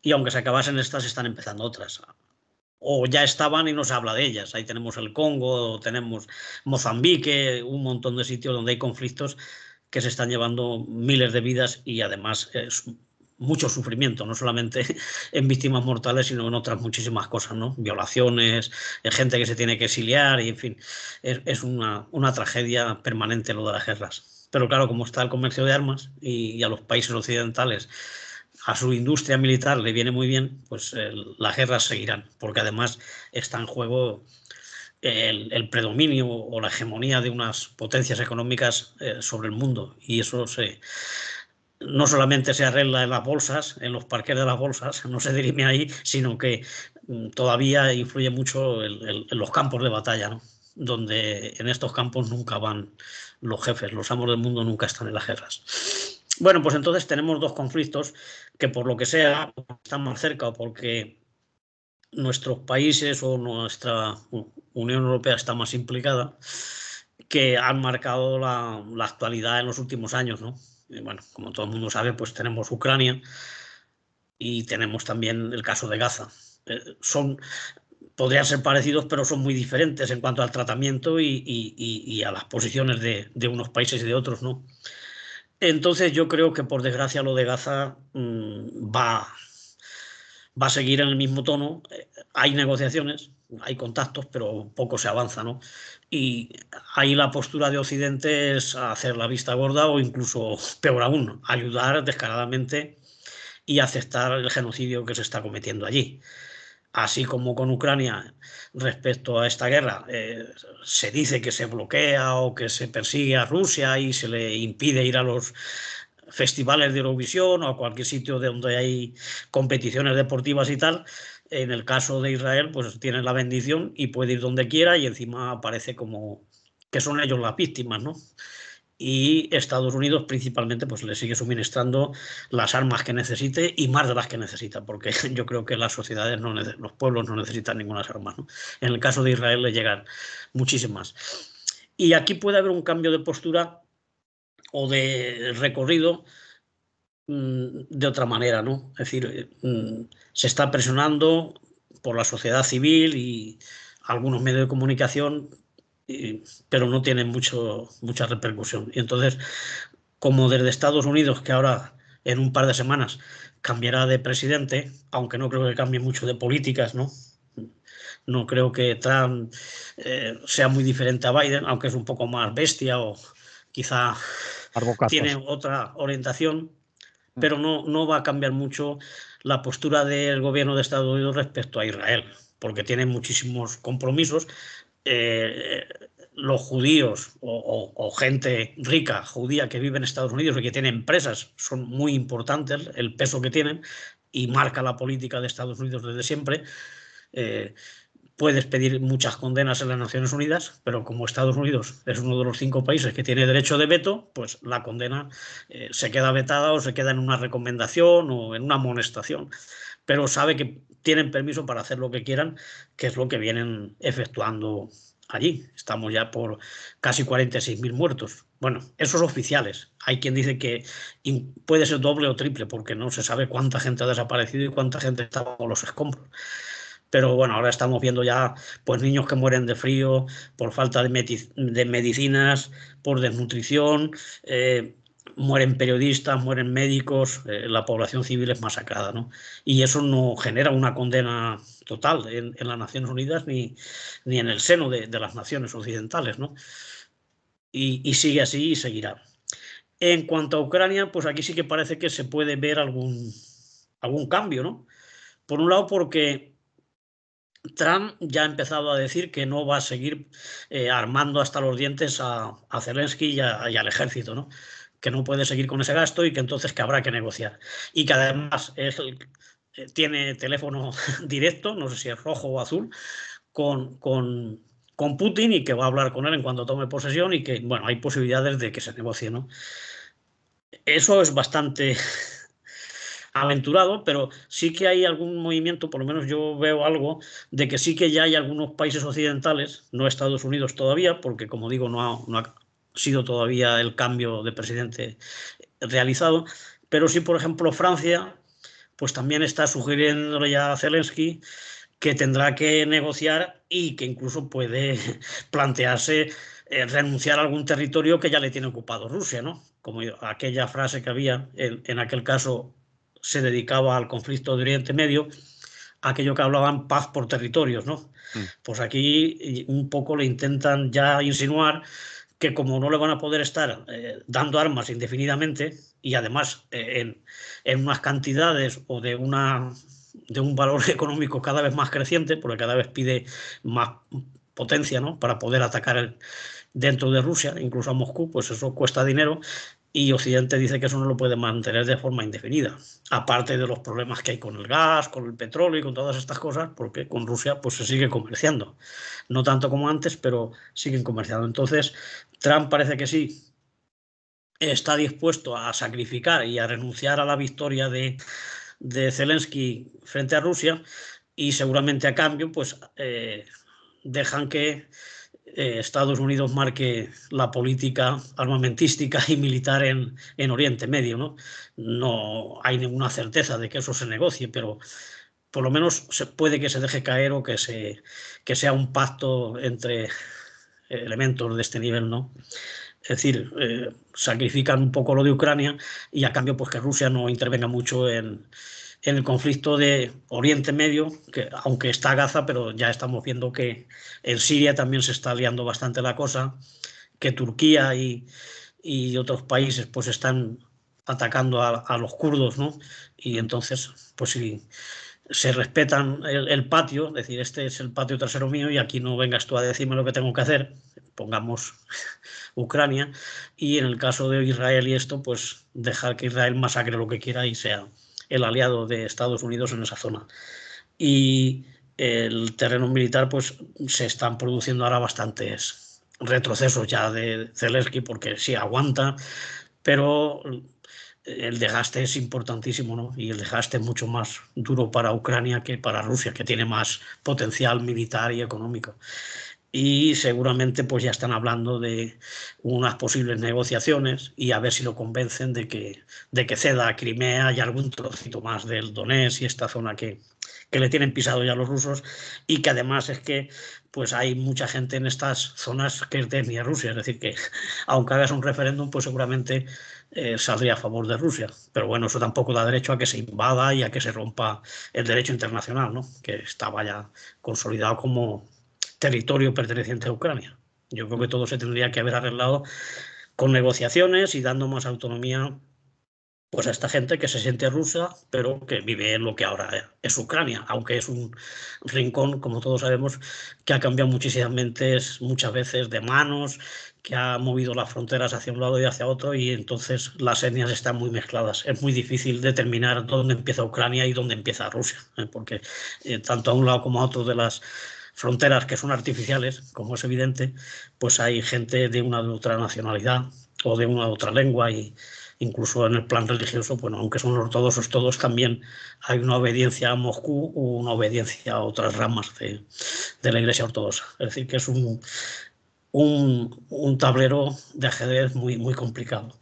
Y aunque se acabasen estas, están empezando otras. O ya estaban y no se habla de ellas. Ahí tenemos el Congo, tenemos Mozambique, un montón de sitios donde hay conflictos que se están llevando miles de vidas y además mucho sufrimiento, no solamente en víctimas mortales, sino en otras muchísimas cosas, ¿no? Violaciones, gente que se tiene que exiliar y, en fin, es una tragedia permanente lo de las guerras. Pero claro, como está el comercio de armas y a los países occidentales a su industria militar le viene muy bien, pues las guerras seguirán, porque además está en juego el predominio o la hegemonía de unas potencias económicas sobre el mundo. Y eso no solamente se arregla en las bolsas, en los parques de las bolsas, no se dirime ahí, sino que todavía influye mucho en los campos de batalla, ¿no? Donde en estos campos nunca van los jefes, los amos del mundo nunca están en las guerras. Bueno, pues entonces tenemos dos conflictos que por lo que sea están más cerca o porque nuestros países o nuestra Unión Europea está más implicada, que han marcado la actualidad en los últimos años, ¿no? Y bueno, como todo el mundo sabe, pues tenemos Ucrania y tenemos también el caso de Gaza. Podrían ser parecidos, pero son muy diferentes en cuanto al tratamiento y a las posiciones de unos países y de otros, ¿no? Entonces yo creo que por desgracia lo de Gaza va a seguir en el mismo tono. Hay negociaciones, hay contactos, pero poco se avanza, ¿no? Y ahí la postura de Occidente es hacer la vista gorda o incluso, peor aún, ayudar descaradamente y aceptar el genocidio que se está cometiendo allí. Así como con Ucrania respecto a esta guerra, se dice que se bloquea o que se persigue a Rusia y se le impide ir a los festivales de Eurovisión o a cualquier sitio donde hay competiciones deportivas y tal. En el caso de Israel, pues tiene la bendición y puede ir donde quiera y encima parece como que son ellos las víctimas, ¿no? Y Estados Unidos principalmente pues le sigue suministrando las armas que necesite y más de las que necesita, porque yo creo que las sociedades, los pueblos no necesitan ninguna armas, ¿no? En el caso de Israel le llegan muchísimas. Y aquí puede haber un cambio de postura o de recorrido de otra manera, ¿no? Es decir, se está presionando por la sociedad civil y algunos medios de comunicación, pero no tienen mucha repercusión. Y entonces, como desde Estados Unidos, que ahora en un par de semanas cambiará de presidente, aunque no creo que cambie mucho de políticas, ¿no? No creo que Trump sea muy diferente a Biden, aunque es un poco más bestia o quizá tiene Arbocazas. otra orientación, pero no va a cambiar mucho la postura del gobierno de Estados Unidos respecto a Israel, porque tiene muchísimos compromisos. Eh, los judíos o gente rica judía que vive en Estados Unidos y que tiene empresas son muy importantes, el peso que tienen, y marca la política de Estados Unidos desde siempre. Eh, Puedes pedir muchas condenas en las Naciones Unidas, pero como Estados Unidos es uno de los 5 países que tiene derecho de veto, pues la condena se queda vetada o se queda en una recomendación o en una amonestación. Pero sabe que tienen permiso para hacer lo que quieran, que es lo que vienen efectuando allí. Estamos ya por casi 46.000 muertos. Bueno, esos oficiales. Hay quien dice que puede ser doble o triple, porque no se sabe cuánta gente ha desaparecido y cuánta gente está bajo los escombros. Pero bueno, ahora estamos viendo ya pues niños que mueren de frío por falta de medicinas, por desnutrición, mueren periodistas, mueren médicos, la población civil es masacrada, ¿no? Y eso no genera una condena total en las Naciones Unidas ni en el seno de las naciones occidentales, ¿no? Y sigue así y seguirá. En cuanto a Ucrania, pues aquí sí que parece que se puede ver algún cambio, ¿no? Por un lado, porque Trump ya ha empezado a decir que no va a seguir armando hasta los dientes a Zelensky y al ejército, ¿no? Que no puede seguir con ese gasto y que entonces que habrá que negociar. Y que además tiene teléfono directo, no sé si es rojo o azul, con Putin y que va a hablar con él en cuanto tome posesión y que, bueno, hay posibilidades de que se negocie, ¿no? Eso es bastante aventurado, pero sí que hay algún movimiento, por lo menos yo veo algo, de que sí que ya hay algunos países occidentales, no Estados Unidos todavía, porque como digo, no ha sido todavía el cambio de presidente realizado, pero sí, por ejemplo, Francia, pues también está sugiriéndole ya a Zelensky que tendrá que negociar y que incluso puede plantearse renunciar a algún territorio que ya le tiene ocupado Rusia, ¿no? Como aquella frase que había, en aquel caso se dedicaba al conflicto de Oriente Medio, aquello que hablaban paz por territorios, ¿no? Mm. Pues aquí un poco le intentan ya insinuar que como no le van a poder estar dando armas indefinidamente y además en unas cantidades o de un valor económico cada vez más creciente, porque cada vez pide más potencia, ¿no? Para poder atacar dentro de Rusia, incluso a Moscú, pues eso cuesta dinero y Occidente dice que eso no lo puede mantener de forma indefinida. Aparte de los problemas que hay con el gas, con el petróleo y con todas estas cosas, porque con Rusia pues se sigue comerciando. No tanto como antes, pero siguen comerciando. Entonces, Trump parece que sí está dispuesto a sacrificar y a renunciar a la victoria de Zelensky frente a Rusia y seguramente a cambio pues dejan que Estados Unidos marque la política armamentística y militar en Oriente Medio, ¿no? No hay ninguna certeza de que eso se negocie, pero por lo menos puede que se deje caer o que sea un pacto entre elementos de este nivel, ¿no? Es decir, sacrifican un poco lo de Ucrania y a cambio pues que Rusia no intervenga mucho en el conflicto de Oriente Medio, que aunque está Gaza, pero ya estamos viendo que en Siria también se está liando bastante la cosa, que Turquía y otros países pues están atacando a los kurdos, ¿no? Y entonces, pues si se respetan el patio, es decir, este es el patio trasero mío y aquí no vengas tú a decirme lo que tengo que hacer, pongamos Ucrania, y en el caso de Israel y esto, pues dejar que Israel masacre lo que quiera y sea el aliado de Estados Unidos en esa zona. Y el terreno militar, pues se están produciendo ahora bastantes retrocesos ya de Zelensky, porque sí aguanta, pero el desgaste es importantísimo, ¿no? Y el desgaste es mucho más duro para Ucrania que para Rusia, que tiene más potencial militar y económico. Y seguramente pues ya están hablando de unas posibles negociaciones y a ver si lo convencen de que ceda a Crimea y algún trocito más del Donetsk y esta zona que le tienen pisado ya los rusos y que además es que pues hay mucha gente en estas zonas que es de etnia Rusia, es decir que aunque hagas un referéndum pues seguramente saldría a favor de Rusia, pero bueno, eso tampoco da derecho a que se invada y a que se rompa el derecho internacional, ¿no? Que estaba ya consolidado como territorio perteneciente a Ucrania. Yo creo que todo se tendría que haber arreglado con negociaciones y dando más autonomía pues a esta gente que se siente rusa, pero que vive en lo que ahora es Ucrania, aunque es un rincón, como todos sabemos, que ha cambiado muchas veces de manos, que ha movido las fronteras hacia un lado y hacia otro, y entonces las etnias están muy mezcladas. Es muy difícil determinar dónde empieza Ucrania y dónde empieza Rusia, porque tanto a un lado como a otro de las fronteras que son artificiales, como es evidente, pues hay gente de una u otra nacionalidad o de una u otra lengua y incluso en el plan religioso, bueno, aunque son ortodoxos todos, también hay una obediencia a Moscú o una obediencia a otras ramas de la Iglesia ortodoxa. Es decir, que es un tablero de ajedrez muy complicado.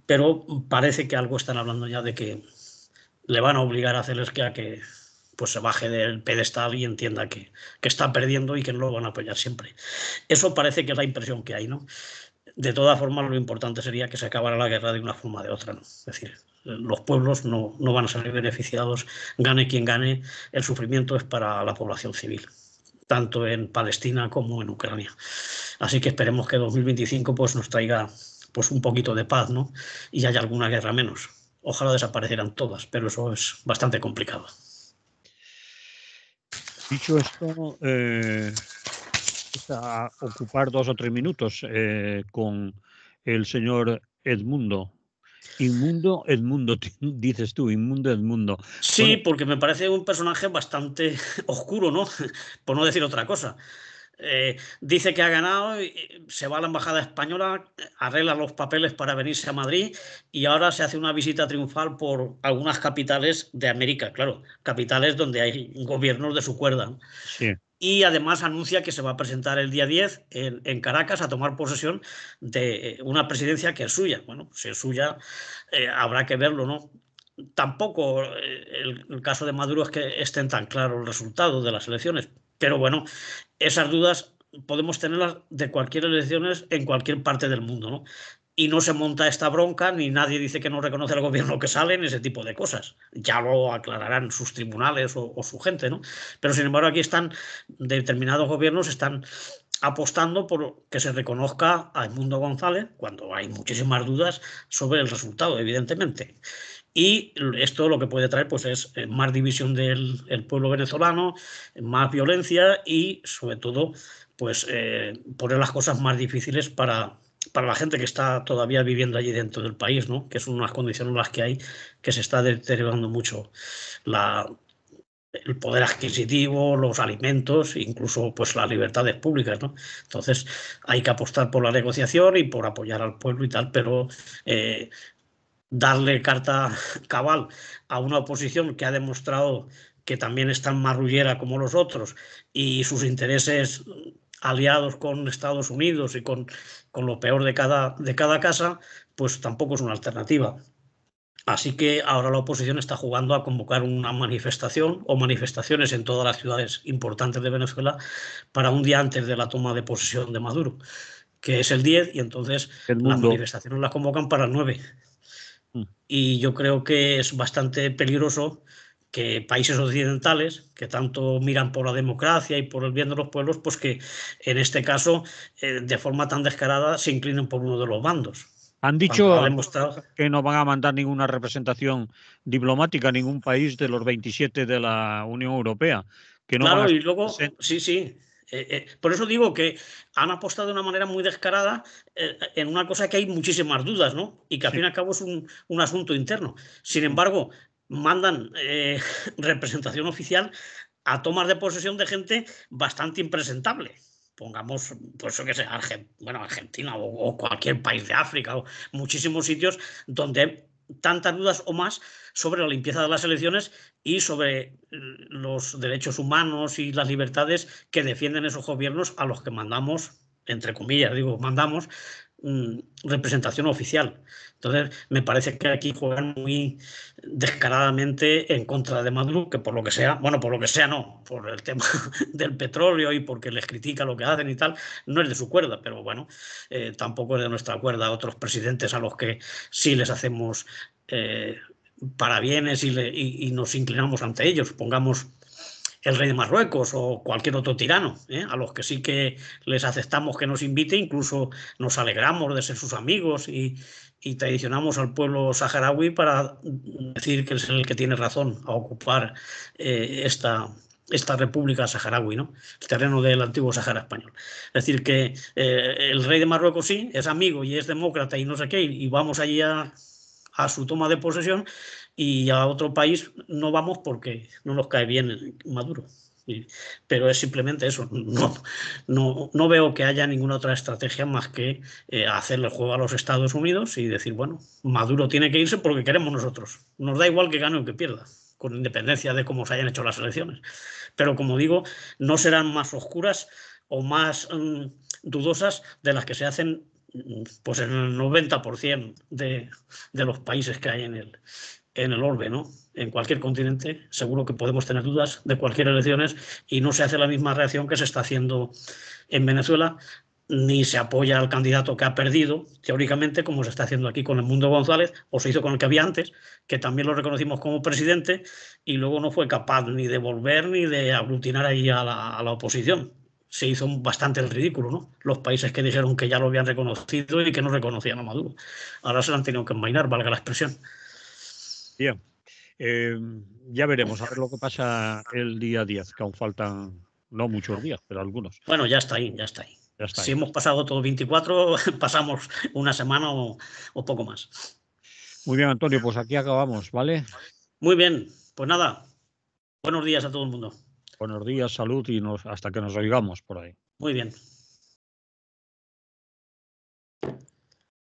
Pero parece que algo están hablando ya de que le van a obligar a Zelensky a que pues se baje del pedestal y entienda que está perdiendo y que no lo van a apoyar siempre. Eso parece que es la impresión que hay, ¿no? De todas formas, lo importante sería que se acabara la guerra de una forma o de otra, ¿no? Es decir, los pueblos no van a salir beneficiados, gane quien gane, el sufrimiento es para la población civil, tanto en Palestina como en Ucrania. Así que esperemos que 2025 pues, nos traiga pues, un poquito de paz, ¿no? Y haya alguna guerra menos. Ojalá desaparecieran todas, pero eso es bastante complicado. Dicho esto, a ocupar 2 o 3 minutos con el señor Edmundo. Inmundo Edmundo, dices tú, Inmundo Edmundo. Sí, Bueno, porque me parece un personaje bastante oscuro, ¿no? Por no decir otra cosa. Dice que ha ganado, se va a la embajada española, arregla los papeles para venirse a Madrid y ahora se hace una visita triunfal por algunas capitales de América, claro, capitales donde hay gobiernos de su cuerda, ¿no? sí. Y además anuncia que se va a presentar el día 10 en Caracas a tomar posesión de una presidencia que es suya. Bueno, si es suya, habrá que verlo, ¿no? Tampoco el caso de Maduro es que estén tan claros los resultados de las elecciones, pero bueno, esas dudas podemos tenerlas de cualquier elecciones en cualquier parte del mundo, ¿no? Y no se monta esta bronca, ni nadie dice que no reconoce al gobierno que sale, ni ese tipo de cosas. Ya lo aclararán sus tribunales o su gente, ¿no? Pero sin embargo aquí están, determinados gobiernos están apostando por que se reconozca a Edmundo González, cuando hay muchísimas dudas sobre el resultado, evidentemente. Y esto lo que puede traer pues, es más división del pueblo venezolano, más violencia y, sobre todo, pues, poner las cosas más difíciles para la gente que está todavía viviendo allí dentro del país, ¿no? Que son unas condiciones en las que hay que se está deteriorando mucho el poder adquisitivo, los alimentos, incluso pues, las libertades públicas, ¿no? Entonces hay que apostar por la negociación y por apoyar al pueblo y tal, pero darle carta cabal a una oposición que ha demostrado que también es tan marrullera como los otros y sus intereses aliados con Estados Unidos y con lo peor de cada casa, pues tampoco es una alternativa. Así que ahora la oposición está jugando a convocar una manifestación o manifestaciones en todas las ciudades importantes de Venezuela para un día antes de la toma de posesión de Maduro, que es el 10, y entonces las Edmundo. manifestaciones las convocan para el 9. Y yo creo que es bastante peligroso que países occidentales, que tanto miran por la democracia y por el bien de los pueblos, pues que en este caso, de forma tan descarada, se inclinen por uno de los bandos. Han Cuando ha dicho demostrado... que no van a mandar ninguna representación diplomática a ningún país de los 27 de la Unión Europea, que no van a Claro, y estar luego, presentes. sí, sí. Por eso digo que han apostado de una manera muy descarada en una cosa que hay muchísimas dudas, ¿no? Y que al Sí. fin y al cabo es un asunto interno. Sin embargo, mandan representación oficial a tomas de posesión de gente bastante impresentable. Pongamos, pues yo qué sé, Argentina o cualquier país de África o muchísimos sitios donde hay tantas dudas o más sobre la limpieza de las elecciones y sobre los derechos humanos y las libertades que defienden esos gobiernos a los que mandamos, entre comillas, digo, mandamos representación oficial. Entonces, me parece que aquí juegan muy descaradamente en contra de Maduro, que por lo que sea, bueno, por lo que sea no, por el tema del petróleo y porque les critica lo que hacen y tal, no es de su cuerda, pero bueno, tampoco es de nuestra cuerda otros presidentes a los que sí les hacemos parabienes y nos inclinamos ante ellos. Pongamos el rey de Marruecos o cualquier otro tirano, a los que sí que les aceptamos que nos invite, incluso nos alegramos de ser sus amigos y traicionamos al pueblo saharaui para decir que es el que tiene razón a ocupar esta república saharaui, ¿no? El terreno del antiguo Sahara español. Es decir, que el rey de Marruecos sí, es amigo y es demócrata y no sé qué, y vamos allí a su toma de posesión, y a otro país no vamos porque no nos cae bien Maduro. Pero es simplemente eso. No veo que haya ninguna otra estrategia más que hacerle el juego a los Estados Unidos y decir, bueno, Maduro tiene que irse porque queremos nosotros. Nos da igual que gane o que pierda, con independencia de cómo se hayan hecho las elecciones. Pero como digo, no serán más oscuras o más dudosas de las que se hacen pues en el 90% de los países que hay en el orbe, ¿no? En cualquier continente, seguro que podemos tener dudas de cualquier elecciones y no se hace la misma reacción que se está haciendo en Venezuela, ni se apoya al candidato que ha perdido, teóricamente, como se está haciendo aquí con el Mundo González, o se hizo con el que había antes, que también lo reconocimos como presidente, y luego no fue capaz ni de volver ni de aglutinar ahí a la oposición. Se hizo bastante el ridículo, ¿no? Los países que dijeron que ya lo habían reconocido y que no reconocían a Maduro. Ahora se lo han tenido que envainar, valga la expresión. Bien. Ya veremos, a ver lo que pasa el día 10, que aún faltan no muchos días, pero algunos. Bueno, ya está ahí, ya está ahí. Ya está Si ahí. hemos pasado todo 24, pasamos una semana o poco más. Muy bien, Antonio, pues aquí acabamos, ¿vale? Muy bien, pues nada, buenos días a todo el mundo. Buenos días, salud y hasta que nos oigamos por ahí. Muy bien.